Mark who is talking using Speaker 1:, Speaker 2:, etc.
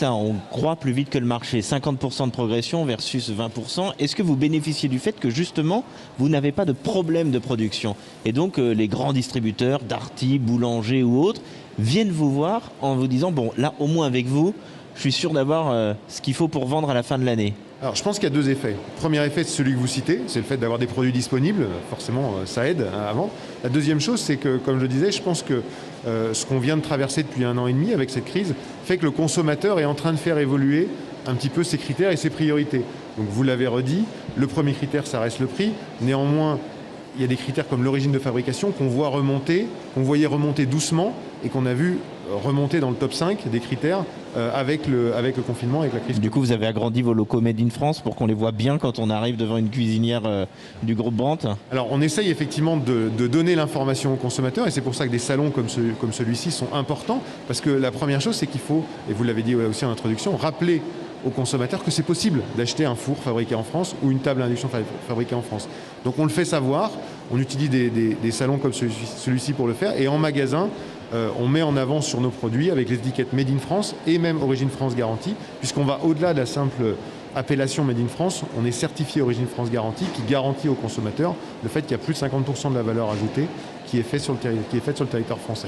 Speaker 1: Là, on croit plus vite que le marché, 50% de progression versus 20%. Est-ce que vous bénéficiez du fait que justement, vous n'avez pas de problème de production? Et donc, les grands distributeurs, Darty, Boulanger ou autres, viennent vous voir en vous disant, bon, là, au moins avec vous, je suis sûr d'avoir ce qu'il faut pour vendre à la fin de l'année.
Speaker 2: Alors je pense qu'il y a deux effets. Le premier effet, c'est celui que vous citez, c'est le fait d'avoir des produits disponibles. Forcément, ça aide à vendre. La deuxième chose, c'est que, comme je le disais, je pense que ce qu'on vient de traverser depuis 1 an et demi avec cette crise fait que le consommateur est en train de faire évoluer un petit peu ses critères et ses priorités. Donc vous l'avez redit, le premier critère, ça reste le prix. Néanmoins, il y a des critères comme l'origine de fabrication qu'on voyait remonter doucement et qu'on a vu remonter dans le top 5 des critères avec le confinement, avec la crise.
Speaker 1: Du coup, vous avez agrandi vos locaux Made in France pour qu'on les voit bien quand on arrive devant une cuisinière du groupe Brandt?
Speaker 2: Alors, on essaye effectivement de donner l'information aux consommateurs et c'est pour ça que des salons comme celui-ci sont importants parce que la première chose, c'est qu'il faut, et vous l'avez dit aussi en introduction, rappeler aux consommateurs que c'est possible d'acheter un four fabriqué en France ou une table à induction fabriquée en France. Donc on le fait savoir, on utilise des salons comme celui-ci pour le faire et en magasin, on met en avant sur nos produits avec les étiquettes Made in France et même Origine France Garantie, puisqu'on va au-delà de la simple appellation Made in France, on est certifié Origine France Garantie qui garantit aux consommateurs le fait qu'il y a plus de 50% de la valeur ajoutée qui est faite sur le territoire français.